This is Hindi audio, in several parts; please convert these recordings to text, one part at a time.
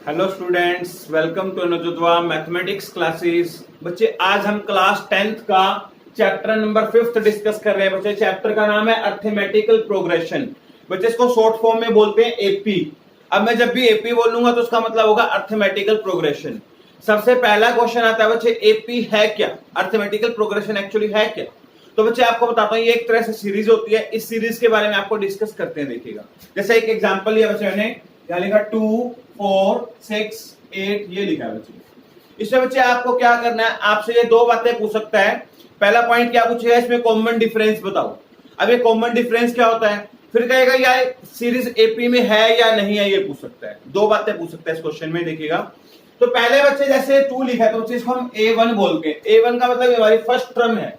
हेलो स्टूडेंट्स, वेलकम टू अनुजुद्वा मैथमेटिक्स क्लासेस। बच्चे आज हम क्लास 10th का चैप्टर नंबर 5 डिस्कस कर रहे हैं। बच्चे चैप्टर का नाम है अर्थमेटिकल प्रोग्रेशन। बच्चे इसको शॉर्ट फॉर्म में बोलते हैं एपी। अब मैं जब भी एपी बोलूंगा तो उसका मतलब होगा अर्थमेटिकल प्रोग्रेशन। सबसे पहला क्वेश्चन आता है बच्चे, एपी है क्या? अर्थमेटिकल प्रोग्रेशन एक्चुअली है क्या? तो बच्चे आपको बताता हूँ, ये एक तरह से सीरीज होती है। इस सीरीज के बारे में आपको डिस्कस करते हैं। देखिएगा, जैसे एक एग्जांपल लिया बच्चे मैंने, यहाँ लिखा 2 4 6 8, ये लिखा है बच्चे। इसमें बच्चे आपको क्या करना है, आपसे ये दो बातें पूछ सकता है। पहला पॉइंट क्या पूछेगा, इसमें कॉमन डिफरेंस बताओ। अब ये कॉमन डिफरेंस क्या होता है, फिर कहेगा यार सीरीज एपी में है या नहीं है, ये पूछ सकता है। दो बातें पूछ सकता है इस क्वेश्चन में। देखिएगा, तो पहले बच्चे जैसे 2 लिखा है तो बच्चे इसको हम A1 बोलते हैं। A1 का मतलब हमारी फर्स्ट टर्म है।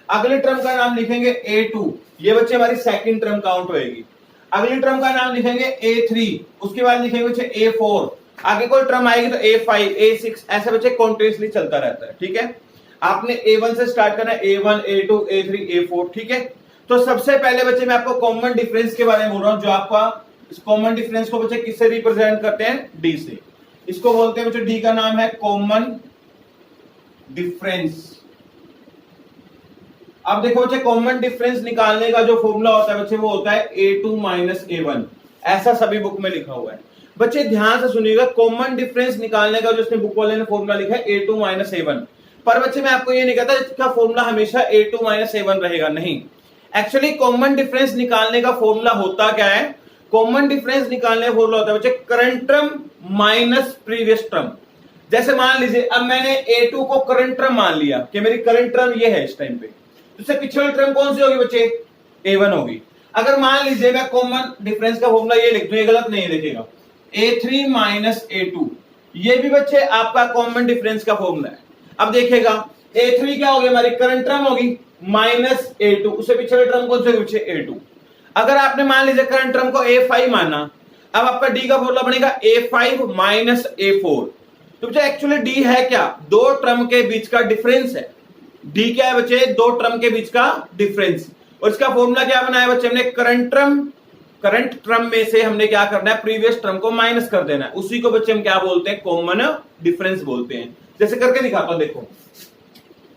अगली टर्म का नाम लिखेंगे A2, ये बच्चे हमारी सेकंड टर्म काउंट होएगी। अगली टर्म का नाम लिखेंगे A3, उसके बाद लिखेंगे बच्चे A4, आगे कोई टर्म आएगी तो A5 A6, ऐसे बच्चे कॉन्टिन्यूअसली चलता रहता है। ठीक है, आपने A1 से स्टार्ट करना है, A1 A2 A3 A4। ठीक है, तो सबसे पहले बच्चे मैं आपको कॉमन डिफरेंस के बारे में बोल रहा हूं। जो आपका इस कॉमन डिफरेंस को बच्चे किससे रिप्रेजेंट करते हैं, डी से। इसको बोलते हैं बच्चे, डी का नाम है कॉमन डिफरेंस। अब देखो बच्चे, कॉमन डिफरेंस निकालने का जो फॉर्मूला होता है बच्चे, वो होता है A2 माइनस A1। ऐसा सभी बुक में लिखा हुआ है। बच्चे ध्यान से सुनिएगा, कॉमन डिफरेंस निकालने का जो इसने बुक वाले ने फॉर्मूला लिखा है A2 माइनस A1। पर बच्चे मैं आपको ये नहीं कहता इसका फॉर्मूला हमेशा A2 माइनस A1 रहेगा, नहीं। एक्चुअली कॉमन डिफरेंस निकालने का फॉर्मूला होता क्या है, कॉमन डिफरेंस निकालने का फॉर्मूला होता है बच्चे current term minus previous term. जैसे मान लीजिए, अब मैंने A2 को करंट टर्म मान लिया कि मेरी करंट टर्म ये है इस टाइम पे, इससे पिछले टर्म कौन सी होगी बच्चे, A1 होगी। अगर मान लीजिए मैं कॉमन डिफरेंस का फॉर्मूला ये लिख दूं, ये गलत नहीं है, देखिएगा A3 माइनस A2, ये भी बच्चे आपका कॉमन डिफरेंस का फॉर्मूला है। अब देखिएगा, A3 क्या होगी, हमारी करंट टर्म होगी, माइनस A2, उससे पिछले टर्म कौन सी होगी बच्चे, A2। अगर आपने मान लीजिए करंट टर्म को A5 माना, अब आपका डी का फॉर्मूला बनेगा A5 माइनस A4। तो बच्चे एक्चुअली डी है क्या, दो टर्म के बीच का डिफरेंस है। डी क्या है बच्चे, दो टर्म के बीच का डिफरेंस। और इसका फॉर्मूला क्या बनाया बच्चे, हमने करंट टर्म में से हमने क्या करना है, प्रीवियस टर्म को माइनस कर देना है। उसी को बच्चे हम क्या बोलते हैं, कॉमन डिफरेंस बोलते हैं। जैसे करके दिखाता हूं, देखो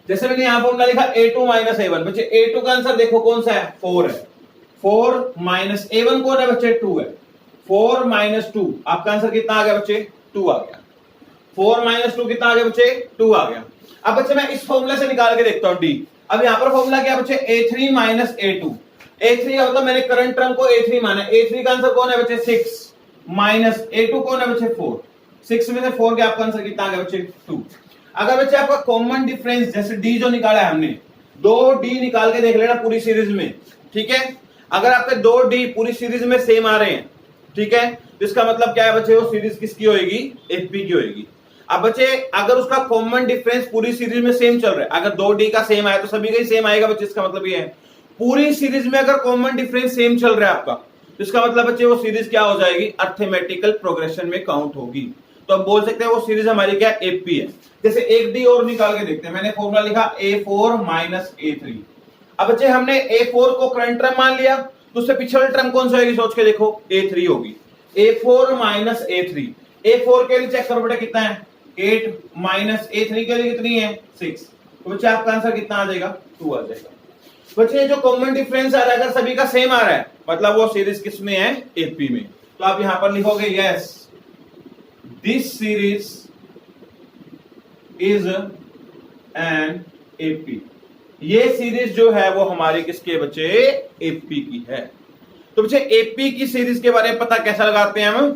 जैसे मैंने यहां फॉर्मूला लिखा A2 माइनस A1। बच्चे A2 का आंसर देखो कौन सा है, 4 है। 4 माइनस A1 कौन है बच्चे, 2 है। 4 माइनस 2, आपका आंसर कितना आ गया बच्चे, 2 आ गया। 4 माइनस 2 कितना आ गया बच्चे, 2 आ गया। अब बच्चे मैं इस फॉर्मूला से निकाल के देखता हूं डी। अब यहां पर फॉर्मूला क्या बच्चे, A3 माइनस A2। A3 का मतलब मैंने करंट टर्म को A3 माना, A3 का आंसर कौन है बच्चे, 6 माइनस A2 कौन है बच्चे, 4। 6 में से 4 के आपका आंसर कितना आ गया बच्चे, 2। अगर बच्चे आपका कॉमन डिफरेंस, जैसे डी जो निकाला है हमने, 2D निकाल के देख लेना पूरी सीरीज में। ठीक है, अगर आपके 2D पूरी सीरीज में सेम आ रहे हैं, ठीक है, तो इसका मतलब क्या है बच्चे, वो सीरीज किसकी होगी, एपी की होगी। अब बच्चे अगर उसका कॉमन डिफरेंस पूरी सीरीज में सेम चल रहा है, अगर 2D का सेम आया तो सभी का ही सेम आएगा बच्चे। इसका मतलब ये है पूरी सीरीज में अगर कॉमन डिफरेंस सेम चल रहा है आपका, तो इसका मतलब बच्चे वो सीरीज क्या हो जाएगी, अर्थमेटिकल प्रोग्रेशन में काउंट होगी। तो हम बोल सकते हैं वो सीरीज हमारी क्या, एपी है। जैसे एक डी और निकाल के देखते हैं, मैंने फॉर्मूला लिखा A4 माइनस A3। अब बच्चे हमने A4 को करंट टर्म मान लिया, तो उससे पिछले टर्म कौन सी होगी, सोच के देखो, A3 होगी। A4 माइनस A3, A4 के लिए चेक करो बेटा कितना है, 8 माइनस A3 के लिए कितनी है, 6। तो बच्चे आपका आंसर कितना आ जाएगा, 2 आ जाएगा। बच्चे जो कॉमन डिफरेंस आ रहा है, अगर सभी का सेम आ रहा है, मतलब वो सीरीज किस में है, एपी में। तो आप यहां पर लिखोगे yes, this series is an AP. ये सीरीज जो है वो हमारी किसके बच्चे, एपी की है। तो बच्चे एपी की सीरीज के बारे में पता कैसा लगाते हैं हम,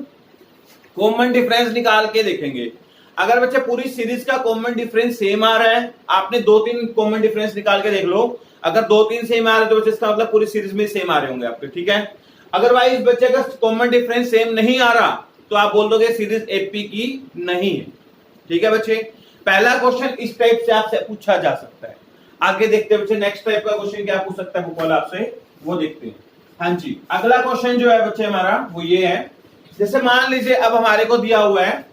कॉमन डिफरेंस निकाल के देखेंगे। अगर बच्चे पूरी सीरीज का कॉमन डिफरेंस सेम आ रहा है, आपने 2-3 कॉमन डिफरेंस निकाल के देख लो, अगर 2-3 सेम आ रहे तो बच्चे इसका मतलब पूरी सीरीज में सेम आ रहे होंगे आपके। ठीक है, अदरवाइज बच्चे का कॉमन डिफरेंस सेम नहीं आ रहा तो आप बोल दोगे सीरीज एपी की नहीं है। ठीक है बच्चे, पहला क्वेश्चन इस टाइप से आपसे पूछा जा सकता है। आगे देखते हैं बच्चे नेक्स्ट टाइप का क्वेश्चन क्या पूछ सकता है बुक वाला आपसे, वो देखते हैं। हाँ जी, अगला क्वेश्चन जो है बच्चे हमारा वो ये है, जैसे मान लीजिए अब हमारे को दिया हुआ है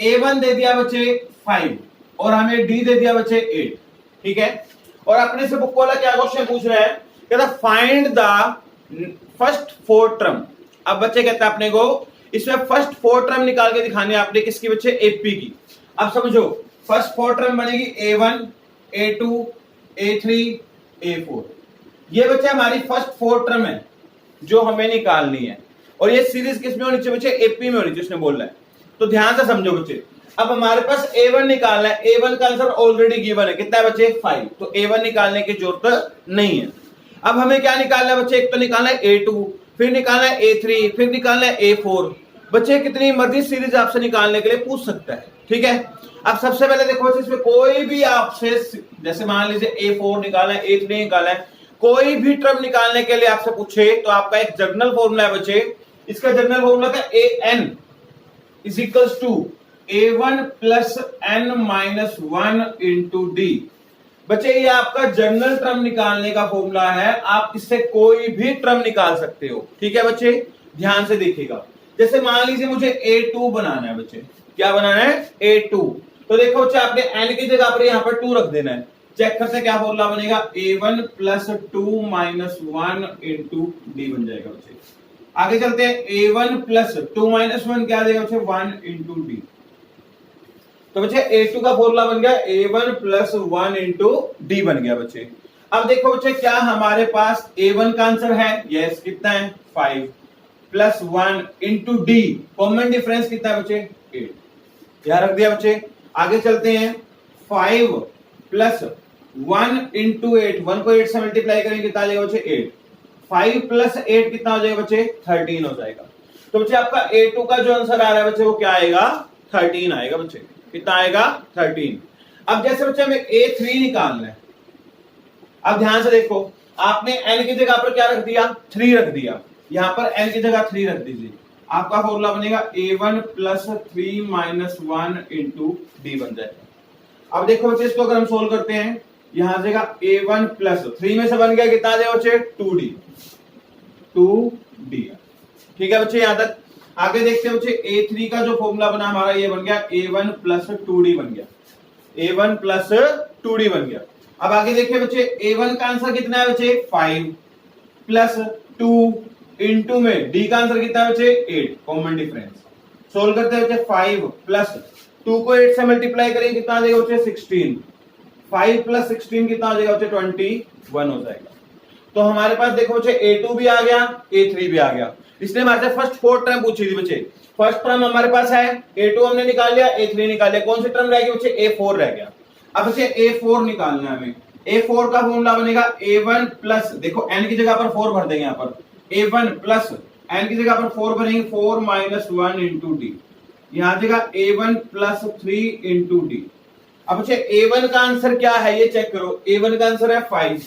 A1 दे दिया बच्चे 5 और हमें D दे दिया बच्चे 8। ठीक है, और अपने से बुक वाला क्या क्वेश्चन पूछ रहा है, कहता फाइंड द फर्स्ट 4 टर्म। अब बच्चे कहते हैं अपने को इसमें फर्स्ट 4 टर्म निकाल के दिखाने आपने किसकी बच्चे, एपी की। अब समझो फर्स्ट 4 टर्म बनेगी A1 A2 A3 A4। ये बच्चे हमारी फर्स्ट 4 टर्म है जो हमें निकालनी है, और ये सीरीज किसमें होनी चाहिए बच्चे, एपी में होनी चाहिए, उसने बोल रहा है। तो ध्यान से समझो बच्चे, अब हमारे पास A1 निकालना है, A1 का आंसर ऑलरेडी गिवन है, कितना है बच्चे 5, तो A1 निकालने की जरूरत नहीं है। अब हमें क्या निकालना है बच्चे, एक तो निकालना है A2, फिर निकालना है A3, फिर निकालना है A4। बच्चे कितनी मर्जी सीरीज आपसे निकालने के लिए पूछ सकता है, ठीक है। अब सबसे पहले देखो बच्चे, इसमें कोई भी आपसे, जैसे मान लीजिए A4 निकालना है, A3 निकालना है, कोई भी टर्म निकालने के लिए आपसे पूछे तो आपका एक जनरल फॉर्मूला है बच्चे, इसका जनरल फॉर्मूला था AN is equals to A1 plus N minus 1 into d. बच्चे ये आपका जनरल टर्म निकालने का फॉर्मूला है, आप इससे कोई भी टर्म निकाल सकते हो, ठीक है बच्चे। ध्यान से देखिएगा, जैसे मान लीजिए मुझे A2 बनाना है बच्चे, क्या बनाना है, A2। तो देखो बच्चे आपने N की जगह पर यहाँ पर 2 रख देना है, चेक करते क्या फॉर्मूला बनेगा, A1 plus 2 minus 1 into D बन जाएगा बच्चे। आगे चलते हैं, A1 प्लस 2 माइनस 1 क्या देगा बच्चे, 1 इंटू डी। तो बच्चे A2 का फॉर्मूला बन गया A1 प्लस 1 इंटू डी बन गया बच्चे। अब देखो बच्चे, क्या हमारे पास A1 का आंसर है, यस, कितना है 5 plus 1 into D, common difference कितना है बच्चे 8, यहां रख दिया बच्चे। आगे चलते हैं, 5 प्लस 1 इंटू 8, 1 को 8 से मल्टीप्लाई करेंगे कितना आ जाएगा बच्चे 8, 5 प्लस 8 कितना हो जाएगा बच्चे 13 हो जाएगा। तो बच्चे आपका A2 का जो आंसर आ रहा है बच्चे वो क्या आएगा, 13 आएगा बच्चे, कितना आएगा 13। अब जैसे बच्चे हमें A3 निकालना है, अब ध्यान से देखो, आपने N की जगह पर क्या रख दिया, 3 रख दिया, यहां पर N की जगह 3 रख दीजिए, आपका फॉर्मूला बनेगा A1 plus 3 minus 1 into D बन जाएगा। अब देखो बच्चे, इसको अगर हम सोल्व करते हैं, यहां जगह A1 प्लस 3 में से बन गया कितना आ जाएगा बच्चे 2D, 2D, ठीक है बच्चे यहां तक। आगे देखते हैं बच्चे, A3 का जो फॉर्मूला बना हमारा ये बन गया A1 प्लस 2D बन गया, A1 प्लस 2D बन गया। अब आगे देखिए बच्चे, A1 का आंसर कितना है बच्चे 5 प्लस 2 इंटू में D का आंसर कितना है बच्चे 8, कॉमन डिफरेंस। सोल्व करते हैं बच्चे, 5 प्लस 2 को 8 से मल्टीप्लाई करेंगे कितना आ जाएगा बच्चे 16, 5 प्लस 16 कितना आ जाएगा बच्चे 21 हो जाएगा। तो हमारे पास देखो बच्चे A2 भी आ गया, A3 भी आ गया। इसलिए हमारे से फर्स्ट 4 टर्म पूछी थी बच्चे, फर्स्ट टर्म हमारे पास है, A2 हमने निकाल लिया, A3 निकाल लिया, कौन सी टर्म रह गई बच्चे A4 रह गया। अब बच्चे A4 निकालना है हमें, A4 का फॉर्मूला बनेगा A1 प्लस, देखो N की जगह पर 4 भर देंगे, यहाँ पर A1 प्लस N की जगह पर 4 बनेंगे 4 माइनस 1 इंटू डी, यहाँ जगह A1 प्लस 3 इंटू डी। अब बच्चे A1 का आंसर क्या है ये चेक करो, A1 का आंसर है 5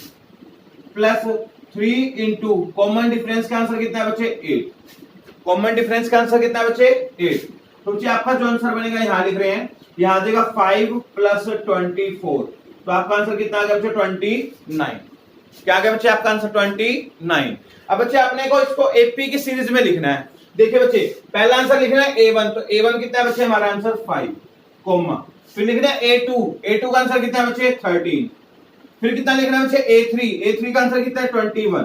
प्लस 3 इंटू कॉमन डिफरेंस का आंसर कितना है बच्चे 8, कॉमन डिफरेंस का आंसर कितना है बच्चे 8। तो बच्चे आपका जो आंसर बनेगा यहां लिख रहे हैं, यहां देगा 5 प्लस 24, तो आपका आंसर कितना आ गया बच्चे 29, क्या आ गया बच्चे आपका आंसर 29। अब बच्चे अपने को इसको एपी की सीरीज में लिखना है। देखिए बच्चे, पहला आंसर लिखना है A1, तो A1 कितना है बच्चे हमारा आंसर 5, कोमा, फिर लिखना है A2 का आंसर कितना है बच्चे 13, फिर कितना लिखना है बच्चे A3 का आंसर कितना है 21,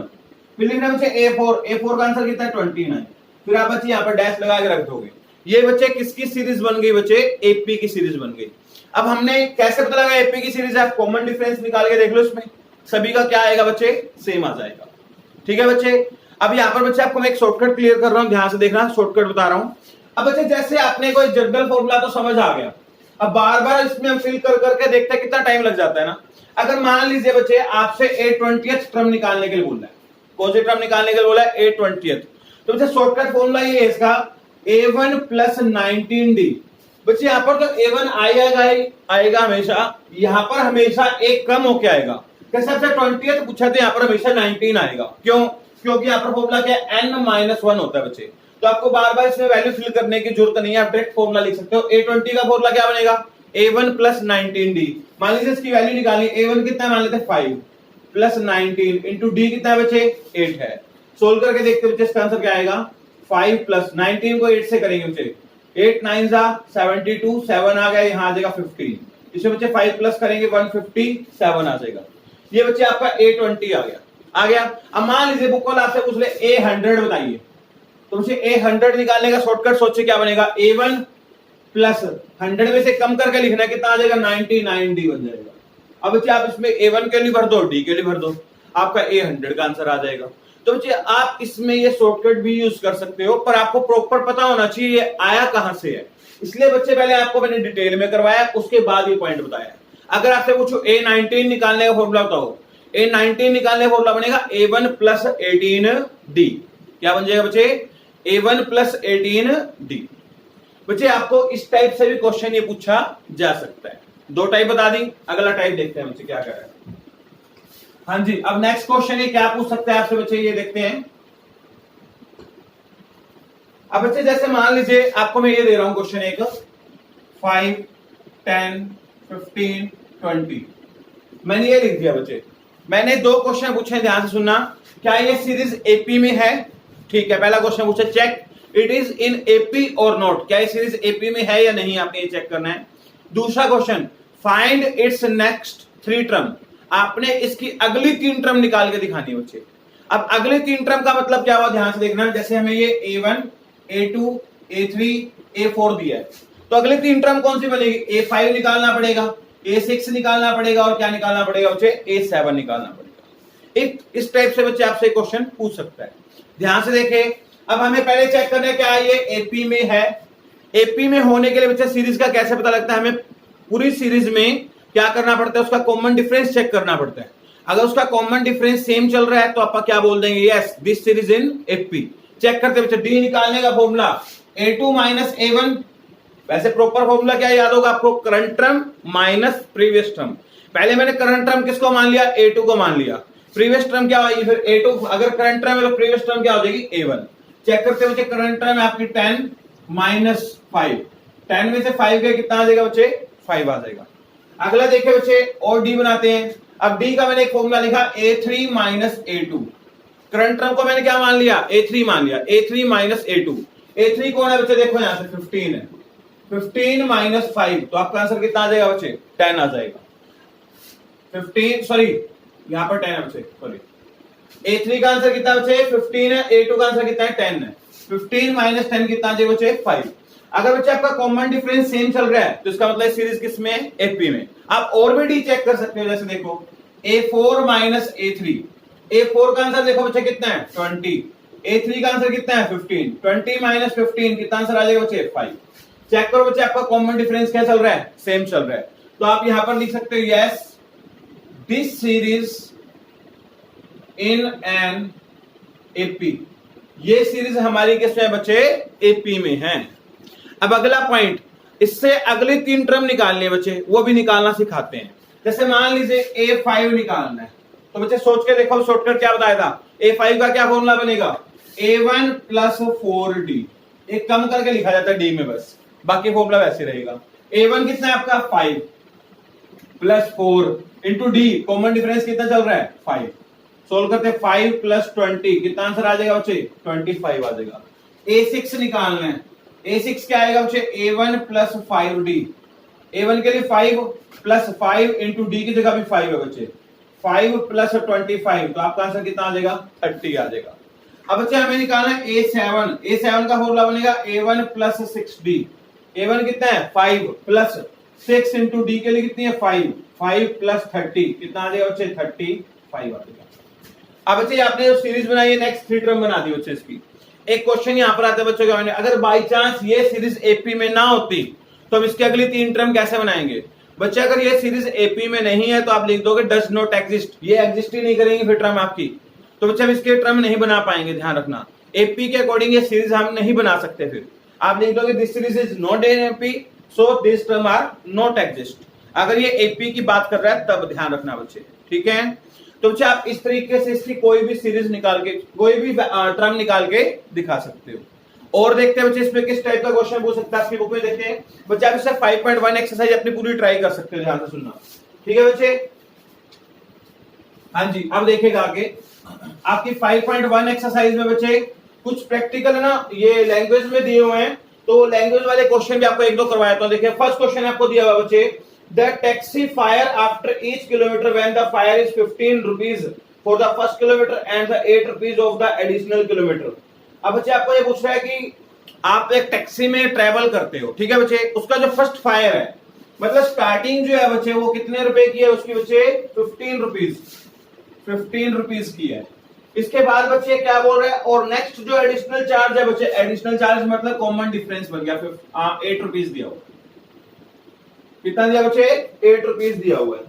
फिर लिखना है बच्चे A4 का आंसर कितना है 29, फिर आप बच्चे यहाँ पर डैश लगा के रख दोगे। ये बच्चे किसकी सीरीज बन गई बच्चे, एपी की सीरीज बन गई। अब हमने कैसे पता लगा एपी की सीरीज, आप कॉमन डिफरेंस निकाल के देख लो, इसमें सभी का क्या आएगा बच्चे सेम आ जाएगा, ठीक है बच्चे। अब यहाँ पर बच्चे आपको मैं एक शॉर्टकट क्लियर कर रहा हूँ, ध्यान से देखना, शॉर्टकट बता रहा हूँ। अब बच्चे जैसे आपने कोई जनरल फॉर्मूला तो समझ आ गया, अब बार बार इसमें हम फिल कर करके देखते हैं कितना टाइम लग जाता है ना। अगर मान लीजिए बच्चे आपसे A20th टर्म निकालने के लिए बोला है, कौन सी टर्म निकालने के लिए बोला है A20th, तो बच्चे शॉर्टकट फॉर्मूला ये है इसका A1 प्लस 19D। बच्चे यहाँ पर तो A1 आएगा हमेशा, यहाँ पर हमेशा एक कम होके आएगा, कैसे आपसे 20th पूछा तो यहाँ पर हमेशा 19 आएगा, क्यों, क्योंकि यहाँ पर फॉर्मूला क्या है N-1 होता है बच्चे। तो आपको बार बार इसमें वैल्यू फिल करने की जरूरत नहीं है, आप डायरेक्ट फॉर्मूला लिख सकते हो। A20 का फॉर्मूला क्या बनेगा A1 प्लस 19D, मान लीजिए इसकी वैल्यू निकालनी, A1 कितना मान लेते हैं 5 प्लस 19 इंटू डी कितना है बच्चे 8 है। सोल्व करके देखते बच्चे इसका आंसर क्या आएगा, 5 प्लस 19 को 8 से करेंगे बच्चे, 8 9 72, 7 आ गया, यहाँ आ जाएगा 15, इसमें बच्चे 5 प्लस करेंगे 157 आ जाएगा। ये बच्चे आपका A20 आ गया। अब मान लीजिए बुक वाला आपसे पूछ ले A100 बताइए, तो मुझे A100 निकालने का शॉर्टकट सोचिए क्या बनेगा, A1 प्लस 100 में से कम करके लिखना है, कितना आ जाएगा 99D बन जाएगा। अब बच्चे आप इसमें A1 के लिए भर दो, D के लिए भर दो, आपका A100 का आंसर आ जाएगा। तो बच्चे आप इसमें ये शॉर्टकट भी यूज कर सकते हो, पर आपको प्रॉपर पता होना चाहिए ये आया कहां से है। इसलिए बच्चे पहले आपको मैंने डिटेल में करवाया, उसके बाद ये पॉइंट बताया। अगर आपसे पूछो A19 निकालने का फॉर्मूला बताओ, A19 निकालने का फॉर्मूला बनेगा A1 प्लस 18D। क्या बन जाएगा बच्चे, A1 प्लस 18D। बच्चे आपको इस टाइप से भी क्वेश्चन ये पूछा जा सकता है। दो टाइप बता दी, अगला टाइप देखते हैं बच्चे क्या कर रहे हैं। हाँ जी, अब नेक्स्ट क्वेश्चन ये क्या पूछ सकते हैं आपसे बच्चे, ये देखते हैं। अब बच्चे जैसे मान लीजिए आपको मैं ये दे रहा हूं क्वेश्चन एक, 5, 10, 15, 20, मैंने ये लिख दिया बच्चे। मैंने दो क्वेश्चन पूछे, ध्यान से सुनना। क्या ये सीरीज एपी में है? ठीक है, पहला क्वेश्चन पूछा check it is in AP और नॉट, क्या ये सीरीज एपी में है या नहीं, आपने ये चेक करना है। दूसरा question find its next 3 term, आपने इसकी अगली 3 टर्म निकाल के दिखानी है बच्चे। अब अगली 3 टर्म का मतलब क्या हुआ, ध्यान से देखना। जैसे हमें ये A1, A2, A3, A4 दिया है, तो अगली 3 टर्म कौन सी बनेगी, A5 निकालना पड़ेगा, A6 निकालना पड़ेगा, और क्या निकालना पड़ेगा बच्चे, A7 निकालना पड़ेगा। एक इस टाइप से बच्चे आपसे क्वेश्चन पूछ सकता है। ध्यान से देखें, अब हमें पहले चेक करना है क्या ये एपी में है। एपी में होने के लिए बच्चे सीरीज का कैसे पता लगता है, हमें पूरी सीरीज में क्या करना पड़ता है, उसका कॉमन डिफरेंस चेक करना पड़ता है। अगर उसका कॉमन डिफरेंस सेम चल रहा है तो आप क्या बोल देंगे, yes this series in AP. Check करते बच्चे, डी निकालने का फॉर्मूला A2 माइनस A1, वैसे प्रॉपर फॉर्मूला क्या याद होगा आपको, current term minus previous term. पहले मैंने करंट टर्म किसको मान लिया, A2 को मान लिया, प्रीवियस टर्म क्या होगी फिर A2, अगर करंट टर्म है तो प्रीवियस टर्म क्या हो जाएगी A1। चेक करते बच्चे, करंट टर्म है आपकी 10 माइनस 5, 10 में से 5 गए कितना आ जाएगा बच्चे, 5 आ जाएगा। अगला देखे बच्चे और डी बनाते हैं। अब डी का मैंने एक फॉर्मूला लिखा A3 minus A2, current term को मैंने क्या मान लिया, A3 मान लिया, A3 माइनस A2। A3 कौन है बच्चे, देखो यहां से 15 है, 15 माइनस 5, तो आपका आंसर कितना आ जाएगा बच्चे, 10 आ जाएगा। 15 सॉरी यहां पर 10 है बच्चे, सॉरी A3 का आंसर कितना बच्चे 15 है, A2 का आंसर कितना है 10 है। 15 माइनस 10 कितना आ जाएगा बच्चे 5। अगर बच्चे आपका कॉमन डिफरेंस सेम चल रहा है तो इसका मतलब सीरीज किस में है, एपी में। आप और भी डी चेक कर सकते हो, जैसे देखो A4 माइनस A3, A4 का आंसर देखो बच्चे कितना है 20, A3 का आंसर कितना है 15, 20 माइनस 15 कितना आंसर आ जाएगा बच्चे 5। चेक करो बच्चे आपका कॉमन डिफरेंस क्या चल रहा है, सेम चल रहा है। तो आप यहां पर लिख सकते हो yes this series in an AP, ये सीरीज हमारी किसमें है बच्चे, एपी में है। अब अगला पॉइंट, इससे अगली 3 टर्म निकालनी है बच्चे, वो भी निकालना सिखाते हैं। जैसे मान लीजिए A5 निकालना है, तो बच्चे सोच के देखो शॉर्टकट क्या बताया था, A5 का क्या फॉर्मूला बनेगा, A1 प्लस 4D, एक कम करके लिखा जाता है D में बस, बाकी फॉर्मूला वैसे रहेगा। A1 कितना है आपका 5 plus 4 into D, common difference कितना चल रहा है 5, सोल्व करते हैं 5 प्लस 20 कितना आंसर आ जाएगा बच्चे 25 आ जाएगा। A6 निकालना है, A6 क्या आएगा बच्चे A1 प्लस 5D, A1 के लिए 5 प्लस 5 इंटू डी की जगह भी 5 है बच्चे, 5 प्लस 25, तो आपका आंसर कितना आ जाएगा 30 आ जाएगा। अब बच्चे हमें निकालना है A7, A7 का फॉर्मूला बनेगा A1 प्लस 6D, A1 कितना है 5 प्लस 6 इंटू डी के लिए कितनी है 5, 5 प्लस 30 कितना आ जाएगा बच्चे 35 आ जाएगा। अब बच्चे आपने जो सीरीज बनाई है नेक्स्ट 3 टर्म बना दी बच्चे इसकी। एक क्वेश्चन यहां पर आता है बच्चों के, अगर बाई चांस ये सीरीज एपी में ना होती तो हम इसकी अगली 3 टर्म कैसे बनाएंगे बच्चे। अगर ये सीरीज एपी में नहीं है तो आप लिख दोगे डज नॉट एग्जिस्ट, ये एग्जिस्ट ही नहीं करेंगे फिर टर्म आपकी, तो बच्चे हम इसके टर्म नहीं बना पाएंगे। ध्यान रखना एपी के अकॉर्डिंग ये सीरीज हम नहीं बना सकते, फिर आप लिख दोगे this series is not in AP so this term are not exist. अगर ये एपी की बात कर रहा है तब ध्यान रखना बच्चे, ठीक है। तो बच्चे आप इस तरीके से इसकी कोई भी सीरीज निकाल के, कोई भी टर्म निकाल के दिखा सकते हो। और देखते हैं बच्चे इसमें किस टाइप का क्वेश्चन पूछ सकता है, आपकी बुक में देखते हैं बच्चे। आप इससे 5.1 एक्सरसाइज अपनी पूरी ट्राई कर सकते हो, ध्यान से सुनना, ठीक है बच्चे। हाँ जी, अब देखेगा आगे आपकी 5.1 एक्सरसाइज में बच्चे कुछ प्रैक्टिकल है ना, ये लैंग्वेज में दिए हुए हैं, तो लैंग्वेज वाले क्वेश्चन भी आपको 1-2 करवाया था। देखिए फर्स्ट क्वेश्चन आपको दिया हुआ बच्चे, the taxi fire after each kilometer when the fire is 15 rupees for the first kilometer and the 8 rupees of the additional kilometer। अब बच्चे आपको ये पूछ रहा है कि आप एक टैक्सी में ट्रेवल करते हो, ठीक है बच्चे, उसका जो फर्स्ट फायर है, मतलब स्टार्टिंग जो है बच्चे वो कितने रुपए की है उसकी बच्चे 15 रुपीज की है। इसके बाद बच्चे क्या बोल रहे हैं, और नेक्स्ट जो एडिशनल चार्ज है बच्चे, एडिशनल चार्ज मतलब कॉमन डिफरेंस बन गया, 8 रुपीज दिया हुआ। कितना दिया बच्चे, 8 रुपीज दिया हुआ है,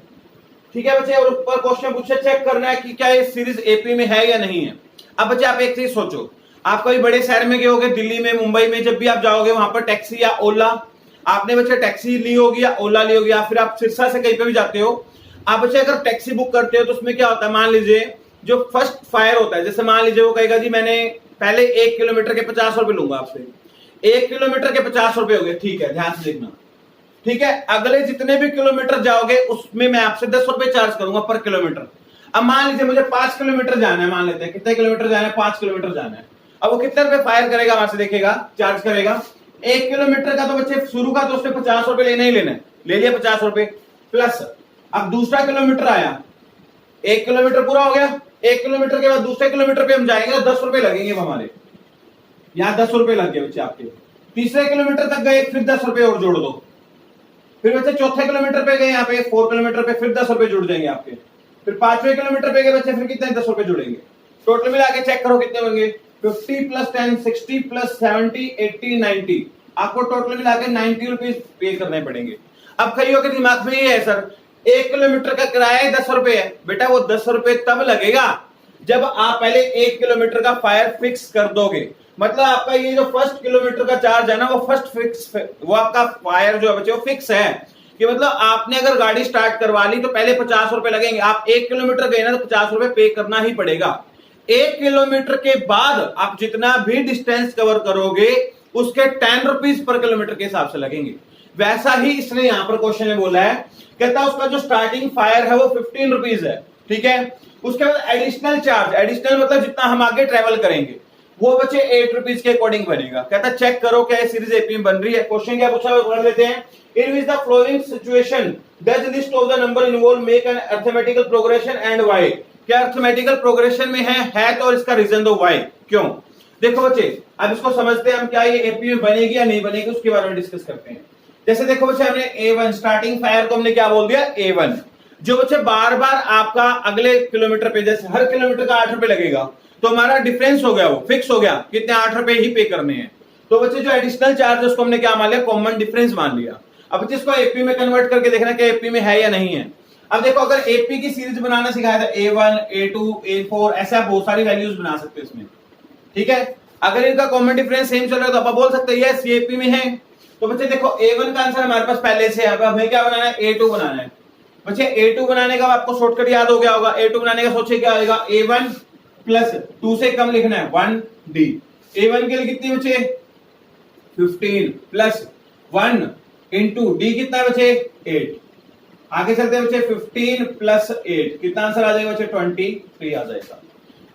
ठीक है बच्चे। और ऊपर क्वेश्चन पूछे चेक करना है कि क्या ये सीरीज एपी में है या नहीं है। अब बच्चे आप एक चीज सोचो, आप कभी बड़े शहर में गए होगे, दिल्ली में, मुंबई में, जब भी आप जाओगे वहां पर टैक्सी या ओला, आपने बच्चे टैक्सी ली होगी या ओला ली होगी, या फिर आप सिरसा से कहीं पे भी जाते हो, आप बच्चे अगर टैक्सी बुक करते हो तो उसमें क्या होता है, मान लीजिए जो फर्स्ट फायर होता है, जैसे मान लीजिए वो कहेगा जी मैंने पहले 1 किलोमीटर के 50 रुपए लूंगा आपसे, 1 किलोमीटर के 50 रुपए हो गए, ठीक है, ध्यान से देखना, ठीक है। अगले जितने भी किलोमीटर जाओगे उसमें मैं आपसे 10 रुपए चार्ज करूंगा पर किलोमीटर। अब मान लीजिए मुझे 5 किलोमीटर जाना है, मान लेते हैं कितने किलोमीटर जाना है, 5 किलोमीटर जाना है। अब वो कितने रुपए फायर करेगा, वहां से देखेगा, चार्ज करेगा। 1 किलोमीटर का तो बच्चे शुरू का तो उसने 50 रुपए लेना ही लेना है, ले लिया 50 रुपए प्लस। अब दूसरा किलोमीटर आया, 1 किलोमीटर पूरा हो गया, 1 किलोमीटर के बाद दूसरे किलोमीटर पे हम जाएंगे तो 10 रुपए लगेंगे हमारे, यहां 10 रुपए लग गए बच्चे आपके। तीसरे किलोमीटर तक गए, फिर 10 रुपए और जोड़ दो। फिर बच्चे चौथे किलोमीटर पे गए, यहाँ पे 4 किलोमीटर पे फिर 10 रुपए जुड़ जाएंगे आपके। फिर 5वें किलोमीटर पे गए बच्चे, फिर कितने 10 रुपए जुड़ेंगे। टोटल मिला के चेक करो कितने होंगे, 50 प्लस 10 60 प्लस 70 80 90, आपको टोटल मिला के 90 रुपीज पे करने पड़ेंगे। अब कईयों के दिमाग में ये है सर 1 किलोमीटर का किराया 10 रुपए है, बेटा वो 10 रुपए तब लगेगा जब आप पहले 1 किलोमीटर का फायर फिक्स कर दोगे। मतलब आपका ये जो फर्स्ट किलोमीटर का चार्ज है ना, वो फर्स्ट फिक्स, वो आपका फायर जो है बच्चे वो फिक्स है कि मतलब आपने अगर गाड़ी स्टार्ट करवा ली तो पहले 50 रुपए लगेंगे। आप 1 किलोमीटर गए ना तो 50 रुपए पे करना ही पड़ेगा। 1 किलोमीटर के बाद आप जितना भी डिस्टेंस कवर करोगे उसके 10 रुपीज पर किलोमीटर के हिसाब से लगेंगे। वैसा ही इसने यहां पर क्वेश्चन में बोला है, कहता है उसका जो स्टार्टिंग फायर है वो 15 रुपीज है, ठीक है। उसके बाद एडिशनल चार्ज, एडिशनल मतलब जितना हम आगे ट्रेवल करेंगे वो बच्चे 8 रुपीज के अकॉर्डिंग बनेगा। कहता है चेक करो क्या सीरीज एपी में बन रही है। क्वेश्चन क्या पूछा है पढ़ लेते हैं। In which the following situation does list of the number involve make an arithmetical progression and why. क्या अरिथमेटिकल प्रोग्रेशन में है तो इसका रीजन दो, व्हाई, क्यों। देखो बच्चे अब इसको समझते हैं हम, क्या ये एपी में बनेगी या नहीं बनेगी उसके बारे में डिस्कस करते हैं। जैसे देखो बच्चे हमने A1 स्टार्टिंग फायर को हमने क्या बोल दिया, A1, जो बच्चे बार बार आपका अगले किलोमीटर पे, जैसे हर किलोमीटर का 8 रुपए लगेगा तो हमारा डिफरेंस हो गया, वो फिक्स हो गया, कितने 8 रुपए ही पे करने हैं। तो बच्चे जो एडिशनल चार्ज है उसको हमने क्या मान लिया, कॉमन डिफरेंस मान लिया। अब बच्चे इसको एपी में कन्वर्ट करके देखना कि एपी में है या नहीं है। अब देखो अगर एपी की सीरीज बनाना सिखाया था, A1 A2 A4, ऐसे आप बहुत सारी वैल्यूज बना सकते हैं इसमें, ठीक है। अगर इनका कॉमन डिफरेंस सेम चल रहा है तो आप बोल सकते हैं यस ये एपी में है। तो बच्चे देखो A1 का आंसर हमारे पास पहले से है, अब हमें क्या बनाना है, A2 बनाना है। बच्चे A2 बनाने का आपको शॉर्टकट याद हो गया होगा, A2 बनाने का सोचिए क्या आएगा, A1 प्लस 2 से कम लिखना है 1D। A1 के लिए कितनी बचे 15 प्लस 1 इंटू D कितना बचे 8। आगे चलते बच्चे 15 प्लस 8 कितना आंसर आ जाएगा बच्चे 23 आ जाएगा।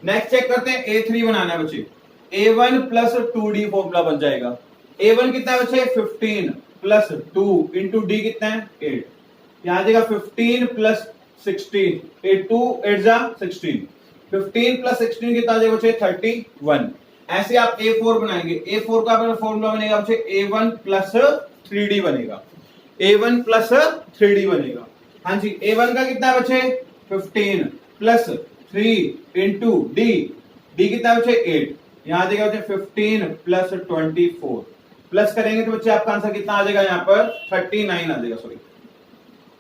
नेक्स्ट चेक करते हैं A3 बनाना है बच्चे, A1 प्लस 2D फॉर्मूला बन जाएगा। A1 कितना बचे 15 प्लस 2 इंटू D कितना है 8, यहां आ जाएगा 15 प्लस 16, 2 8 जा 16, 15 प्लस 16 कितना आ जाएगा बच्चे 31। ऐसे आप A4 बनाएंगे, A4 का फॉर्मूला बनेगा बच्चे A1 प्लस 3D बनेगा, A1 प्लस 3D बनेगा। हाँ जी, A1 का कितना बच्चे 15 प्लस 3 इंटू D कितना बच्चे 8, यहां आ जाएगा बच्चे 15 प्लस 24, प्लस करेंगे तो बच्चे आपका आंसर कितना आ जाएगा, यहाँ पर 39 आ जाएगा, सॉरी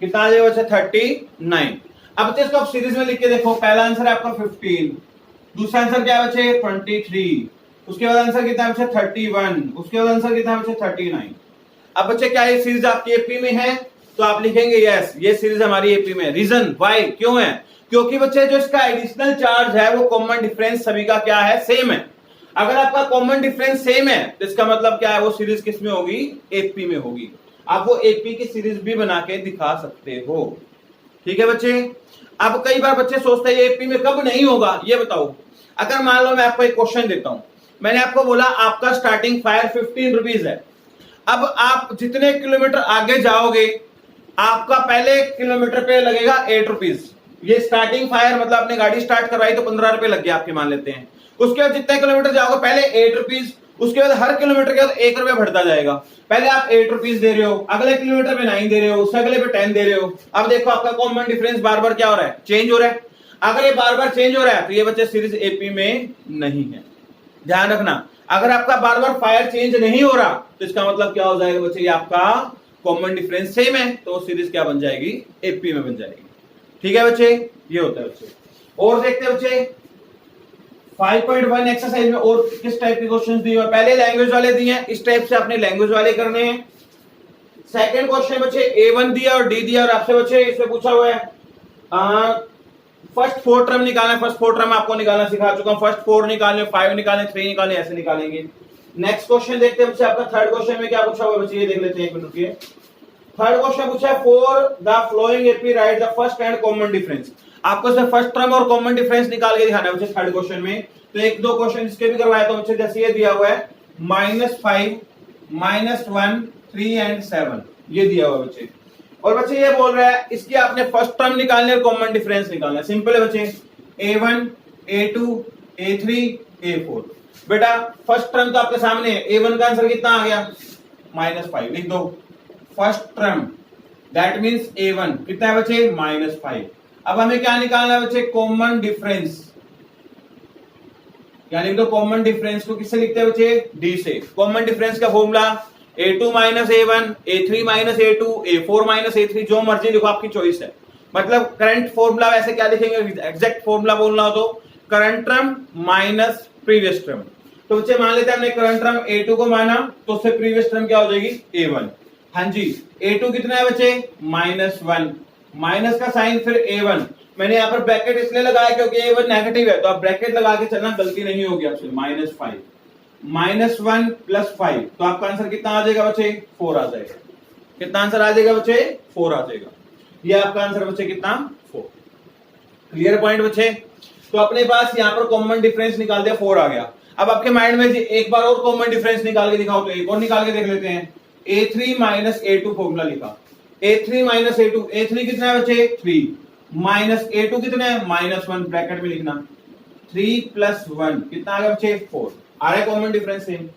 कितना आ जाएगा बच्चे 39। अब बच्चे इसको आप सीरीज में लिख के देखो, पहला आंसर है आपका 15, दूसरा आंसर क्या है बच्चे 23, उसके बाद आंसर कितना है बच्चे 31, उसके बाद आंसर कितना है बच्चे 39। अब बच्चे क्या ये सीरीज आपकी एपी में है, तो आप लिखेंगे यस ये सीरीज हमारी एपी में। रीजन वाई क्यों है, क्योंकि बच्चे जो इसका एडिशनल चार्ज है वो कॉमन डिफरेंस सभी का क्या है, सेम है। अगर आपका कॉमन डिफरेंस सेम है तो इसका मतलब क्या है, वो सीरीज किस में होगी, एपी में होगी। आप वो एपी की सीरीज भी बना के दिखा सकते हो, ठीक है बच्चे। अब कई बार बच्चे सोचते हैं एपी में कब नहीं होगा, ये बताओ। अगर मान लो मैं आपको एक क्वेश्चन देता हूं, मैंने आपको बोला आपका स्टार्टिंग फायर 15 रुपीज है। अब आप जितने किलोमीटर आगे जाओगे आपका पहले किलोमीटर पे लगेगा 8 रुपीज। ये स्टार्टिंग फायर मतलब आपने गाड़ी स्टार्ट करवाई तो 15 रुपए लग गया आपके, मान लेते हैं। उसके बाद जितने किलोमीटर जाओगे पहले 8 रुपीज, उसके बाद हर किलोमीटर के बाद 1 रुपया बढ़ता जाएगा। पहले आप 8 रुपीज दे रहे हो, अगले किलोमीटर पे 9 दे रहे हो, उससे अगले पे 10 दे रहे हो। अब देखो आपका कॉमन डिफरेंस बार बार क्या हो रहा है, चेंज हो रहा है। अगर ये बार बार चेंज हो रहा है तो ये बच्चे सीरीज एपी में नहीं है, ध्यान रखना। अगर आपका बार बार फायर चेंज नहीं हो रहा तो इसका मतलब क्या हो जाएगा बच्चे, ये आपका कॉमन डिफरेंस सेम है तो सीरीज क्या बन जाएगी, एपी में बन जाएगी। ठीक है बच्चे, ये होता है बच्चे। और देखते हैं बच्चे 5.1 एक्सरसाइज में और किस टाइप के क्वेश्चंस दिए हुए। पहले लैंग्वेज वाले दिए हैं, इस टाइप से आपने लैंग्वेज वाले करने हैं। सेकंड क्वेश्चन बच्चे A1 दिया और D दिया और आपसे बच्चे इसमें पूछा हुआ है फर्स्ट 4 टर्म निकालना है। फर्स्ट 4 टर्म आपको निकालना सिखा चुका हूं, फर्स्ट 4 निकालने, 5 निकालने, 3 निकालने, ऐसे निकालेंगे। नेक्स्ट क्वेश्चन देखते हैं बच्चे आपका थर्ड क्वेश्चन में क्या पूछा हुआ है बच्चे, ये देख लेते हैं एक मिनट के। थर्ड क्वेश्चन पूछा है for the flowing AP right the first and common difference. आपको इसमें फर्स्ट टर्म और कॉमन डिफरेंस निकाल के दिखाना है बच्चे थर्ड क्वेश्चन में। तो एक दो क्वेश्चन इसके भी करवाया तो बच्चे, जैसे ये दिया हुआ है -5, -1, 3 एंड 7, ये दिया हुआ है बच्चे। और बच्चे ये बोल रहा है इसकी आपने फर्स्ट टर्म निकालनी है और कॉमन डिफरेंस निकालना है। सिंपल है बच्चे, A1, A2, A3, A4। बेटा फर्स्ट टर्म तो आपके सामने है, A1 का आंसर कितना आ गया -5, लिख दो। First term that means A1 कितना है बच्चे -5। अब हमें क्या निकालना है बच्चे, कॉमन डिफरेंस। क्या लिख दो, कॉमन डिफरेंस को किससे लिखते हैं बच्चे, D से। कॉमन डिफरेंस का formula A2 - A1, A3 - A2, A4 - A3, जो मर्जी लिखो, आपकी चॉइस है। मतलब करंट फॉर्मूला वैसे क्या लिखेंगे, एग्जैक्ट फॉर्मूला बोलना हो तो current term minus previous term. तो बच्चे मान लेते हैं हमने करंट टर्म A2 को माना तो उससे प्रीवियस टर्म क्या हो जाएगी A1। हाँ जी, A2 कितना है बच्चे -1, माइनस का साइन फिर A1। मैंने यहाँ पर ब्रैकेट इसलिए लगाया क्योंकि A1 नेगेटिव है, तो आप ब्रैकेट लगा के चलना, गलती नहीं होगी आपसे। -5 -1 + 5, तो आपका आंसर कितना आ जाएगा बच्चे, 4 आ जाएगा। कितना आंसर आ जाएगा बच्चे, 4 आ जाएगा। ये आपका आंसर बच्चे कितना, 4। क्लियर पॉइंट बच्चे। तो अपने पास यहाँ पर कॉमन डिफरेंस निकाल दिया, 4 आ गया। अब आपके माइंड में एक बार और कॉमन डिफरेंस निकाल के दिखाओ, तो एक और निकाल के देख लेते हैं। A3 - A2 फॉर्मूला लिखा, A3 - A2, A3 कितना है बच्चे 3, माइनस A2 कितना है -1, ब्रैकेट में लिखना 3 + 1 कितना आ गया बच्चे 4। आ रहा है common difference same,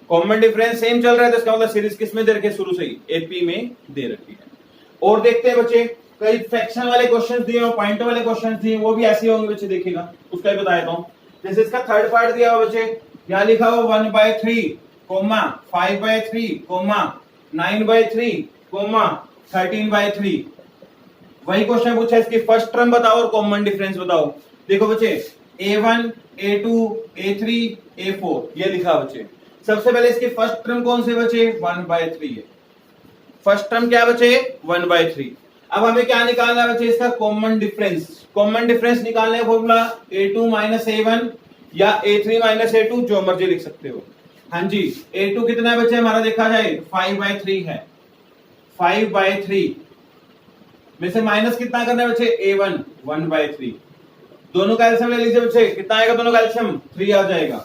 common difference same चल रहा है तो इसका मतलब सीरीज किस में दे रखी है, शुरू से ही एपी में दे रखी है। और देखते हैं बच्चे कई फ्रैक्शन वाले क्वेश्चंस दिए और पॉइंट वाले क्वेश्चंस दिए, वो भी ऐसे होंगे बच्चे, देखिएगा उसका भी बता देता हूं। जैसे इसका थर्ड पार्ट दिया हुआ बच्चे, यहां लिखा हुआ 1/3, 5/3, 9/3, 13/3। वही क्वेश्चन पूछा है इसकी फर्स्ट टर्म बताओ और कॉमन डिफरेंस बताओ। देखो बच्चे A1, A2, A3, A4 ये लिखा बच्चे। सबसे पहले इसकी फर्स्ट टर्म कौन से बच्चे 1/3 है। फर्स्ट टर्म क्या बच्चे 1/3। अब हमें क्या निकालना है बच्चे, इसका कॉमन डिफरेंस। कॉमन डिफरेंस निकालने का फॉर्मूला A2 - A1 या A3 - A2, जो मर्जी लिख सकते हो। हाँ जी, A2 कितना है बच्चे हमारा, देखा जाए 5/3 है, 5/3 में से माइनस कितना करना है बच्चे A1 1/3। दोनों का एलसीएम ले लीजिए बच्चे, कितना आएगा दोनों का एलसीएम 3 आ जाएगा।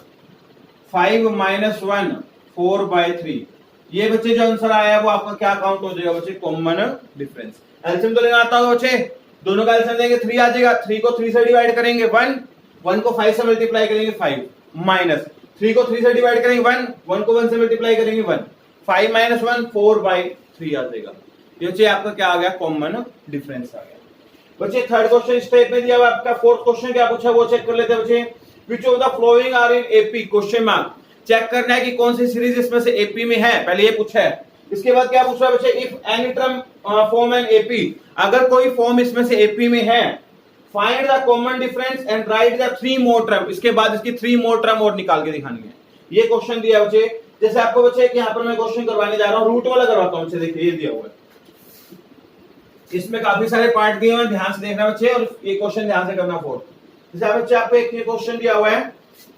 5 - 1 4/3। ये बच्चे जो आंसर आया है वो आपका क्या काउंट हो जाएगा बच्चे, कॉमन डिफरेंस। एलसीएम तो लेना आता होगा बच्चे, दोनों का एलसीएम लेंगे 3 आ जाएगा। 3 को 3 से डिवाइड करेंगे 1, 1 को 5 से मल्टीप्लाई करेंगे 5, माइनस 3 को 3 से डिवाइड करेंगे 1, 1 को 1 से मल्टीप्लाई करेंगे 1, 5 - 1 4/3 आ जाएगा। ये बच्चे आपका क्या आ गया, कॉमन डिफरेंस आ गया। बच्चे थर्ड क्वेश्चन इस टाइप में दिया हुआ आपका। फोर्थ क्वेश्चन क्या पूछा वो चेक कर लेते हैं बच्चे। Which of the following are in AP, question mark. Check करना है कि कौन सी सीरीज इसमें से एपी में है, पहले ये पूछा है। इसके बाद क्या पूछ रहा है बच्चे, if any term form an AP, अगर कोई फॉर्म इसमें से एपी में है, find the common difference and right the 3 more term. इसके बाद इसकी 3 मोर टर्म और निकाल के दिखानी है। ये क्वेश्चन दिया है बच्चे। जैसे आपको बच्चे यहाँ पर मैं क्वेश्चन करवाने जा रहा हूँ, रूट वाला करवाता हूँ। देखिए ये दिया हुआ है, इसमें काफी सारे पार्ट दिए हुए हैं, ध्यान से देखना बच्चे, और ये क्वेश्चन ध्यान से करना। फोर्थ जैसे बच्चे आपको एक क्वेश्चन दिया हुआ है,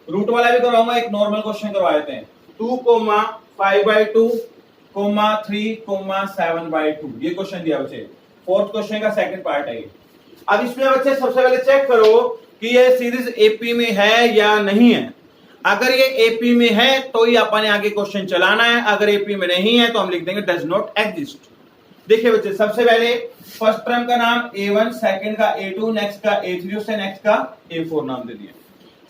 रूट वाला भी करवाऊंगा, एक नॉर्मल क्वेश्चन करवा देते हैं। 2, 5/2, 3, 7/2 ये क्वेश्चन दिया बच्चे। फोर्थ क्वेश्चन का सेकंड पार्ट है ये। अब इसमें बच्चे सबसे पहले चेक करो कि ये सीरीज एपी में है या नहीं है। अगर ये एपी में है तो ही अपन आगे क्वेश्चन चलाना है, अगर एपी में नहीं है तो हम लिख देंगे डज नॉट एग्जिस्ट। देखिए बच्चे, सबसे पहले फर्स्ट टर्म का नाम A1, सेकंड का A2, नेक्स्ट का A3, उससे नेक्स्ट का A4 नाम दे दिया।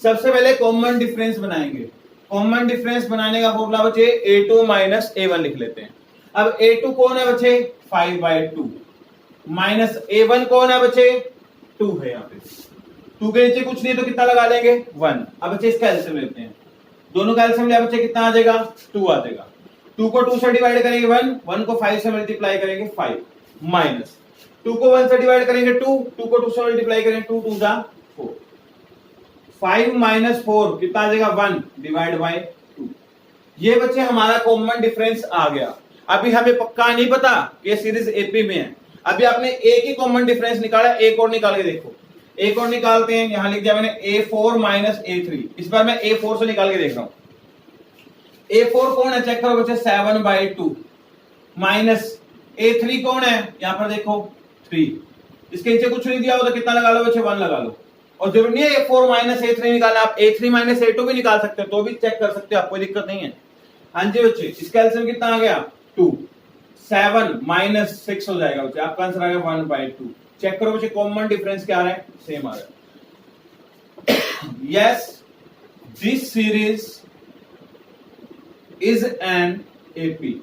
सबसे पहले कॉमन डिफरेंस बनाएंगे। कॉमन डिफरेंस बनाने का फॉर्मूला बच्चे a2 माइनस a1 लिख लेते हैं। अब a2 कौन है बच्चे 5/2 माइनस a1 कौन है बच्चे 2 है। यहाँ पे 2 के नीचे कुछ नहीं तो कितना लगा लेंगे 1। अब बच्चे इसका एलसीएम लेते हैं। दोनों का एलसीएम लिया बच्चे कितना आ जाएगा 2 आ जाएगा। 2 को 2 से डिवाइड करेंगे 1, 1 को 5 से मल्टीप्लाई करेंगे 5 माइनस 2 को 1 से डिवाइड करेंगे 2, 2 को 2 से मल्टीप्लाई करेंगे 2 2 जा 4। 5 माइनस 4 कितना आ जाएगा 1 डिवाइड बाय 2। ये बच्चे हमारा कॉमन डिफरेंस आ गया। अभी हमें पक्का नहीं पता कि ये सीरीज एपी में है। अभी आपने एक ही कॉमन डिफरेंस निकाला, एक और निकाल के देखो। एक और निकालते हैं, यहां लिख दिया मैंने a4 माइनस a3। इस बार मैं a4 से निकाल के देख रहा हूं। a4 कौन है चेक करो बच्चे 7/2 माइनस a3 कौन है यहां पर देखो 3। इसके नीचे कुछ नहीं दिया हो तो कितना लगा लो बच्चे 1 लगा लो। और जरूरी नहीं है a4 माइनस a3 निकालना, आप a3 माइनस a2 भी निकाल सकते हो तो भी चेक कर सकते हो, आप कोई दिक्कत नहीं है। हाँ जी बच्चे इसका एलसीएम कितना आ गया 2, 7 माइनस 6 हो जाएगा बच्चे, आपका आंसर आ गया 1/2। चेक करो बच्चे कॉमन डिफरेंस क्या आ रहा है सेम आ रहा है। Yes this series is an AP.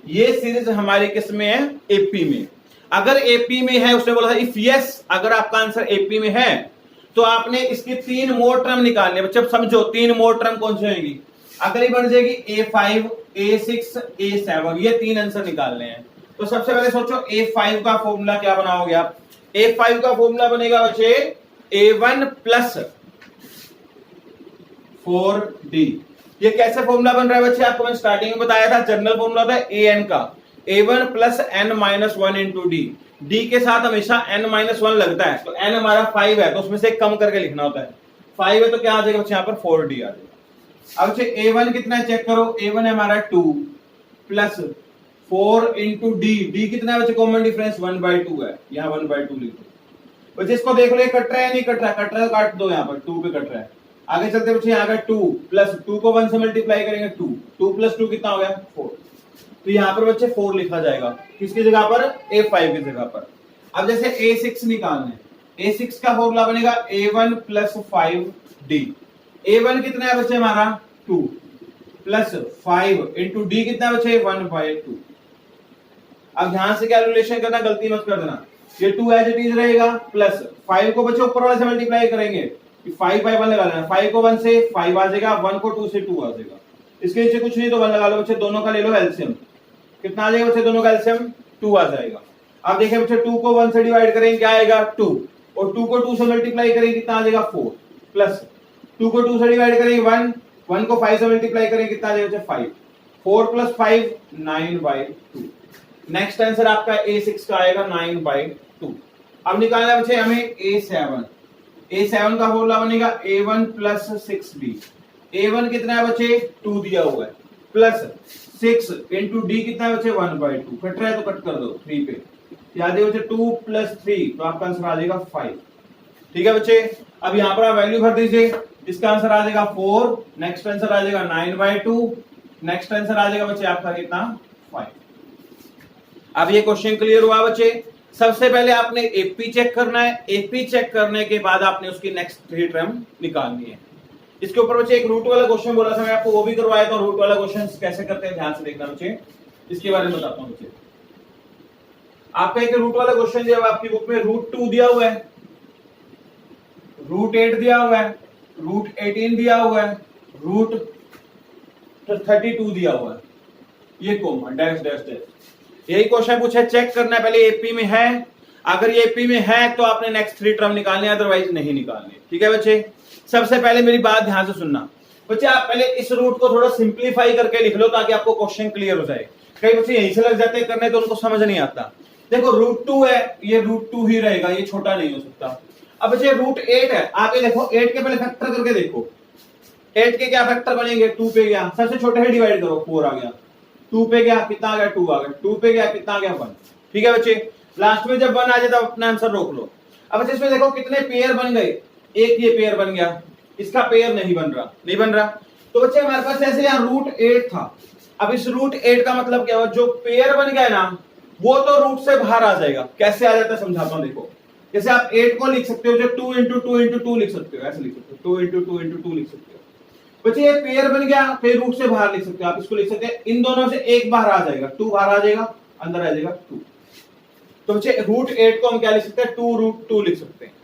ये सीरीज हमारी किस में है एपी में। अगर एपी में है उसने बोला था इफ यस, अगर आपका आंसर एपी में है तो आपने इसकी 3 मोर टर्म निकालने। बच्चे समझो 3 मोर टर्म कौन सी होंगी। अगली बन जाएगी a5 a6 a7, ये 3 आंसर निकालने हैं। तो सबसे पहले सोचो a5 का फॉर्मूला क्या बनाओगे आप। a5 का फॉर्मूला बनेगा बच्चे a1 प्लस 4d। ये कैसे फॉर्मूला बन रहा है बच्चे, आपको मैंने स्टार्टिंग में बताया था जनरल फॉर्मूला था an का a1 plus n minus 1 into D. D के साथ हमेशा n माइनस 1 लगता है, तो n हमारा 5 है तो उसमें से कम करके लिखना होता है। 5 है तो क्या आ जाएगा बच्चे यहाँ पर 4d आ जाएगा। अब बच्चे a1 कितना है चेक करो, a1 है हमारा 2 प्लस 4 इंटू डी। डी कितना है बच्चे कॉमन डिफरेंस 1/2 है, यहाँ 1/2 लिख दो बच्चे। इसको देख लो कट रहा है नहीं कट रहा है, कट रहा है तो काट दो, यहाँ पर 2 पे कट रहा है। आगे चलते बच्चे यहाँ का 2 प्लस 2 को 1 से मल्टीप्लाई करेंगे 2, 2 प्लस 2 कितना हो गया 4। तो यहाँ पर बच्चे 4 लिखा जाएगा किसकी जगह पर a5 की जगह पर। अब जैसे a6 निकालना है, a6 का फॉर्मूला बनेगा a1 प्लस 5d। a1 कितना है बच्चे हमारा 2 प्लस 5 इंटू डी कितना है बच्चे 1/2। अब ध्यान से कैलकुलेशन करना, गलती मत कर देना। ये 2 एज इट इज रहेगा प्लस 5 को बच्चे ऊपर वाले से मल्टीप्लाई करेंगे, 5/1 लगा लेना। 5 को 1 से 5 आ जाएगा, 1 को 2 से 2 आ जाएगा। इसके नीचे कुछ नहीं तो 1 लगा लो बच्चे, दोनों का ले लो एलसीएम। कितना आ जाएगा बच्चे दोनों का एलसीएम 2 आ जाएगा। अब देखिए बच्चे 2 को 1 से डिवाइड करेंगे क्या आएगा 2, और 2 को 2 से मल्टीप्लाई करेंगे कितना आ जाएगा 4, प्लस 2 को 2 से डिवाइड करेंगे 1, 1 को 5 से मल्टीप्लाई करेंगे कितना आ जाएगा 5, 4 प्लस 5 9/2। नेक्स्ट आंसर आपका a6 का आएगा 9/2। अब निकालना है बच्चे हमें a7। a7 का फॉर्मूला बनेगा a1 प्लस 6d। a1 कितना है बच्चे 2 दिया हुआ है, प्लस 6 इंटू डी कितना है बच्चे 1/2। कट रहा है तो कट कर दो 3 पे, याद है बच्चे 2 प्लस 3 तो आपका आंसर आ जाएगा 5। ठीक है बच्चे, अब यहाँ पर आप वैल्यू भर दीजिए, इसका आंसर आ जाएगा 4, नेक्स्ट आंसर आ जाएगा 9/2, नेक्स्ट आंसर आ जाएगा बच्चे आपका कितना 5। अब ये क्वेश्चन क्लियर हुआ बच्चे। सबसे पहले आपने एपी चेक करना है, एपी चेक करने के बाद आपने उसकी नेक्स्ट 3 टर्म निकालनी है। इसके ऊपर बच्चे एक रूट वाला क्वेश्चन बोला था मैं आपको, वो भी करवाया था। रूट वाला क्वेश्चन कैसे करते हैं ध्यान से देखना बच्चे, इसके बारे में बताता हूं बच्चे। आपका एक रूट वाला क्वेश्चन दिया हुआ आपकी बुक में, √2 दिया हुआ है, √8 दिया हुआ है, √18 दिया हुआ है, √32 दिया हुआ है, ये कॉमा डैश डैश डैश। यही क्वेश्चन पूछा, चेक करना है पहले एपी में है। अगर ये एपी में है तो आपने नेक्स्ट 3 टर्म निकालने, अदरवाइज नहीं निकालने। ठीक है बच्चे, सबसे पहले मेरी बात ध्यान से सुनना बच्चे। आप पहले इस रूट को थोड़ा सिंप्लीफाई करके लिख लो ताकि आपको क्वेश्चन क्लियर हो जाए। कई बच्चे यहीं से लग जाते हैं करने तो उनको समझ नहीं आता। देखो √2 है, ये √2 ही रहेगा, ये छोटा नहीं हो सकता। अब बच्चे √8 है, आगे देखो 8 के पहले फैक्टर करके देखो, 8 के क्या फैक्टर बनेंगे, 2 पे गया, सबसे छोटे से डिवाइड करो 4 आ गया, 2 पे गया कितना आ गया 2 आ गया, 2 पे गया कितना आ गया 1। ठीक है बच्चे, लास्ट में जब 1 आ जाए तब अपना आंसर रोक लो। अब बच्चे इसमें देखो कितने पेयर बन गए, एक ये पेयर बन गया, इसका पेयर नहीं बन रहा। तो बच्चे हमारे पास ऐसे यहाँ √8 था। अब इस √8 का मतलब क्या हुआ, जो पेयर बन गया ना वो तो रूट से बाहर आ जाएगा। कैसे आ जाता है समझाता हूं। देखो जैसे आप 8 को लिख सकते हो जो 2 इंटू 2 इंटू 2 लिख सकते हो, ऐसे लिख सकते हो 2 इंटू 2 इंटू 2 लिख सकते हो। बच्चे ये पेयर बन गया, फिर रूट से बाहर लिख सकते हो, आप इसको लिख सकते हैं इन दोनों से एक बाहर आ जाएगा, 2 बाहर आ जाएगा, अंदर आ जाएगा 2। तो बच्चे रूट 8 को हम क्या लिख सकते हैं 2 रूट 2 लिख सकते हैं।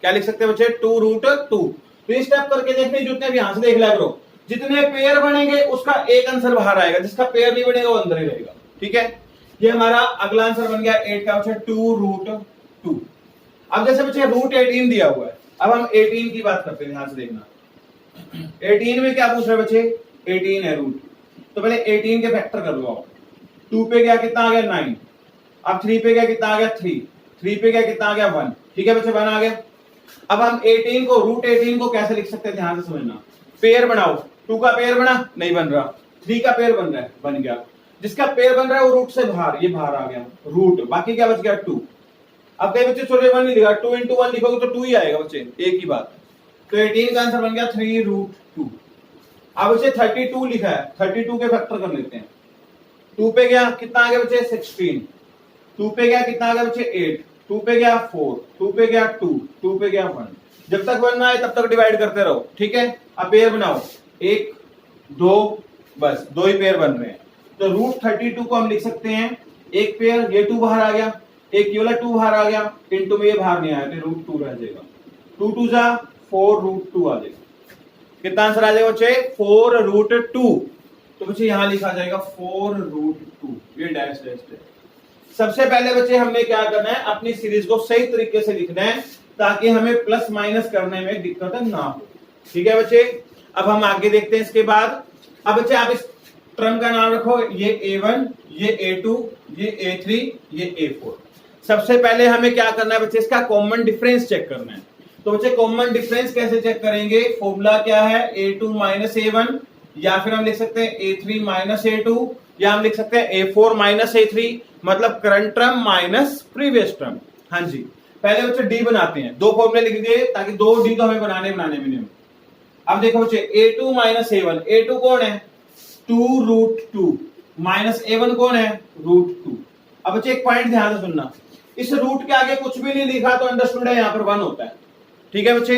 क्या लिख सकते हैं बच्चे 2 रूट 2। तो ये स्टेप करके देखने जितने भी यहां से देख लिया करो, जितने पेयर बनेंगे उसका एक आंसर बाहर आएगा, जिसका पेयर नहीं बनेगा वो अंदर ही रहेगा। ठीक है, ये हमारा अगला आंसर बन गया 8 का बच्चे 2 रूट 2। अब जैसे बच्चे रूट 18 दिया हुआ है, अब हम 18 की बात करते हैं, यहां से देखना 18 में क्या पूछ रहे हैं बच्चे 18 है रूट, तो पहले 18 के फैक्टर कर लो आप। 2 पे गया कितना आ गया 9, अब 3 पे गया कितना आ गया 3, 3 पे गया कितना आ गया 1। ठीक है बच्चे 1 आ गया। अब हम 18 को रूट 18 को कैसे लिख सकते हैं, ध्यान से समझना। पेयर बनाओ, 2 का पेयर बना नहीं बन रहा, 3 का पेयर बन रहा है बन गया, जिसका पेयर बन रहा है वो रूट से बाहर, ये बाहर आ गया रूट, बाकी क्या बच गया 2। अब कई बच्चे छोटे 1 नहीं लिखा, 2 इंटू 1 लिखोगे तो 2 ही आएगा बच्चे, एक ही बात। तो 18 का आंसर बन गया 3 रूट 2। अब बच्चे 32 लिखा है, 32 के फैक्टर कर लेते हैं। 2 पे गया कितना आ गया बच्चे 16, 2 पे गया कितना आ गया बच्चे 8, 2 पे गया 4, 2 पे गया 2, 2 पे गया 1। जब तक 1 ना आए तब तक डिवाइड करते रहो। ठीक है, अब पेयर बनाओ 1 2, बस 2 ही पेयर बन रहे हैं। तो रूट 32 को हम लिख सकते हैं एक पेयर, ये 2 बाहर आ गया, एक ये वाला 2 बाहर आ गया, इनटू में ये बाहर नहीं आया तो रूट 2 रह जाएगा। 2 2 जा 4 रूट 2 आ जाएगा। कितना आंसर आ जाएगा बच्चे 4 रूट 2। तो बच्चे यहां लिखा जाएगा 4 रूट 2, ये डैश डैश है। सबसे पहले बच्चे हमने क्या करना है, अपनी सीरीज को सही तरीके से लिखना है ताकि हमें प्लस माइनस करने में दिक्कत ना हो। ठीक है बच्चे, अब हम आगे देखते हैं इसके बाद। अब बच्चे आप इस टर्म का नाम रखो, ये A1, ये A2, ये A3, ये A4। सबसे पहले हमें क्या करना है बच्चे, इसका कॉमन डिफरेंस चेक करना है। तो बच्चे कॉमन डिफरेंस कैसे चेक करेंगे, फॉर्मूला क्या है A2 माइनस A1, या फिर हम लिख सकते हैं A3 माइनस A2, या हम लिख सकते हैं A4 माइनस A3, मतलब current term minus previous term. हाँ जी, पहले बच्चे डी बनाते हैं, 2 फॉर्मूले लिख दिए ताकि 2 डी तो हमें बनाने में नहीं। अब देखो बच्चे A2 माइनस A1, A2 कौन है 2 रूट 2, माइनस A1 कौन है रूट 2। अब बच्चे एक पॉइंट ध्यान से सुनना, इस रूट के आगे कुछ भी नहीं लिखा तो अंडरस्टूड है, यहाँ पर 1 होता है। ठीक है बच्चे,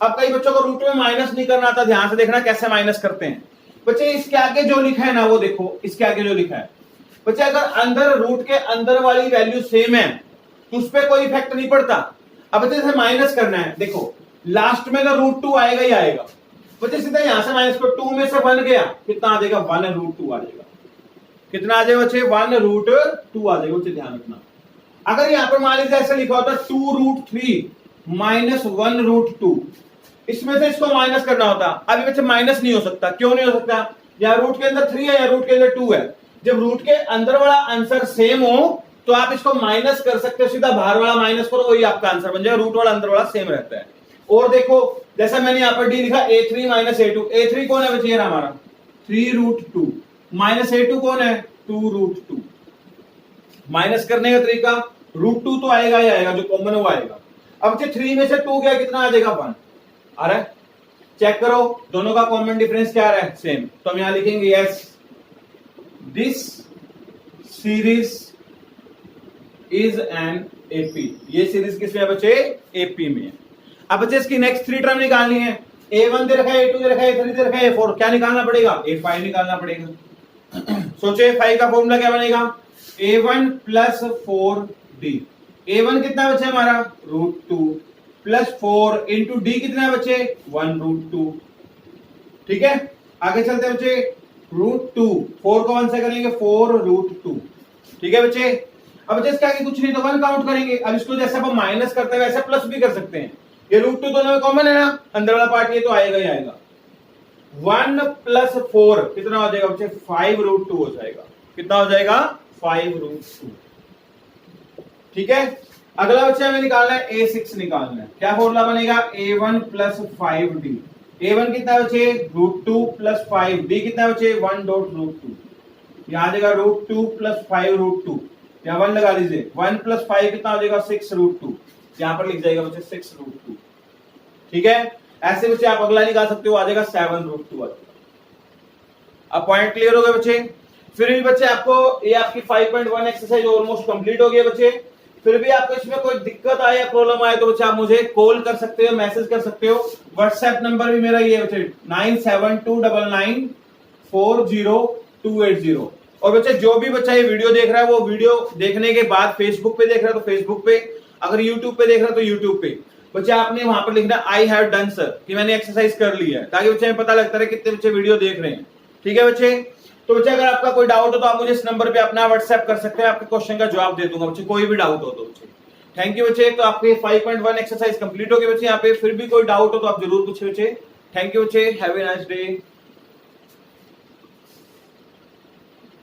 अब कई बच्चों को रूट में माइनस नहीं करना आता, ध्यान से देखना कैसे माइनस करते हैं। बच्चे इसके आगे जो लिखा है ना वो देखो, इसके आगे जो लिखा है बच्चे, अगर अंदर रूट के अंदर वाली वैल्यू सेम है तो उस पर कोई इफेक्ट नहीं पड़ता। अब बच्चे जैसे माइनस करना है, देखो लास्ट में तो रूट 2 आएगा ही आएगा। बच्चे सीधा यहां से माइनस को 2 में से 1 गया, कितना आ जाएगा 1 रूट 2 आ जाएगा। कितना आ जाएगा बच्चे 1 रूट 2 आ जाएगा। बच्चे ध्यान रखना, अगर यहां पर मान लीजिए ऐसे लिखा होता 2 रूट 3 माइनस 1 रूट 2, इसमें से इसको माइनस करना होता। अभी बच्चे माइनस नहीं हो सकता, क्यों नहीं हो सकता, या रूट के अंदर 3 है या रूट के अंदर 2 है। जब रूट के अंदर वाला आंसर सेम हो तो आप इसको माइनस कर सकते हो, सीधा बाहर वाला माइनस करो, वही आपका आंसर बन जाएगा, रूट वाला अंदर वाला सेम रहता है। और देखो जैसा मैंने यहाँ पर डी लिखा A3 माइनस A2, A3 कौन है बच्चे हमारा 3 रूट 2, माइनस A2 कौन है 2 रूट 2। माइनस करने का तरीका रूट 2 तो आएगा ही आएगा, जो कॉमन है वो आएगा। अब 3 में से 2 गया कितना आ जाएगा 1 आ रहा है। चेक करो दोनों का कॉमन डिफरेंस क्या आ रहा है सेम, तो हम यहां लिखेंगे yes this series is an AP. ये सीरीज किसमें है बच्चे एपी में है। अब बच्चे इसकी नेक्स्ट 3 टर्म निकालनी है, A1 दे रखा है, A2 दे रखा है, A3 दे रखा है, A4, क्या निकालना पड़ेगा A5 निकालना पड़ेगा। सोचे A5 का फॉर्मूला क्या बनेगा A1 प्लस 4D। A1 कितना बच्चे हमारा रूट 2 प्लस 4 इंटू डी कितना बच्चे 1 रूट 2। ठीक है, आगे चलते बच्चे रूट 2, 4 को 1 से करेंगे 4 रूट 2। ठीक है बच्चे, अब बच्चे इसके आगे कुछ नहीं तो 1 काउंट करेंगे। अब इसको जैसे आप माइनस करते हैं वैसे प्लस भी कर सकते हैं, ये रूट 2 दोनों में कॉमन है ना, अंदर वाला पार्ट ये तो आएगा ही आएगा। 1 प्लस 4 कितना हो जाएगा बच्चे 5 रूट 2 हो जाएगा। कितना हो जाएगा 5 रूट 2। ठीक है, अगला बच्चा हमें निकालना है A6 निकालना है। क्या फॉर्मूला बनेगा A1 प्लस 5D। A1 कितना बचे रूट 2 प्लस 5, D कितना बचे 1 डॉट रूट 2। यहां आ जाएगा रूट 2 प्लस 5 रूट 2, यहाँ 1 लगा लीजिए, 1 प्लस 5 कितना हो जाएगा 6 रूट 2, यहां पर लिख जाएगा बच्चे 6 रूट 2। ठीक है, ऐसे बच्चे आप अगला निकाल सकते हो, आ जाएगा 7 रूट 2 आ जाएगा। अब पॉइंट क्लियर हो गए बच्चे। फिर भी बच्चे आपको ये आपकी 5.1 एक्सरसाइज ऑलमोस्ट कंप्लीट हो गई बच्चे। फिर भी आपको इसमें कोई दिक्कत आए या प्रॉब्लम आए तो बच्चे आप मुझे कॉल कर सकते हो, मैसेज कर सकते हो। व्हाट्सएप नंबर भी मेरा ये है बच्चे 9729940280। और बच्चे जो भी बच्चा ये वीडियो देख रहा है वो वीडियो देखने के बाद फेसबुक पे देख रहा है तो फेसबुक पे, अगर यूट्यूब पे देख रहा है तो यूट्यूब पे बच्चे आपने वहां पर लिखना आई हैव डन सर, कि मैंने एक्सरसाइज कर ली है, ताकि बच्चे में पता लगता है कितने बच्चे वीडियो देख रहे हैं। ठीक है बच्चे, तो बच्चे अगर आपका कोई डाउट हो तो आप मुझे इस नंबर पे अपना व्हाट्सएप कर सकते हैं, आपके क्वेश्चन का जवाब दे दूंगा बच्चे, कोई भी डाउट हो तो बच्चे। थैंक यू बच्चे। तो आपके 5.1 एक्सरसाइज कंप्लीट हो गई बच्चे। यहाँ पे फिर भी कोई डाउट हो तो आप जरूर पूछे बच्चे। थैंक यू बच्चे, हैव ए नाइस डे।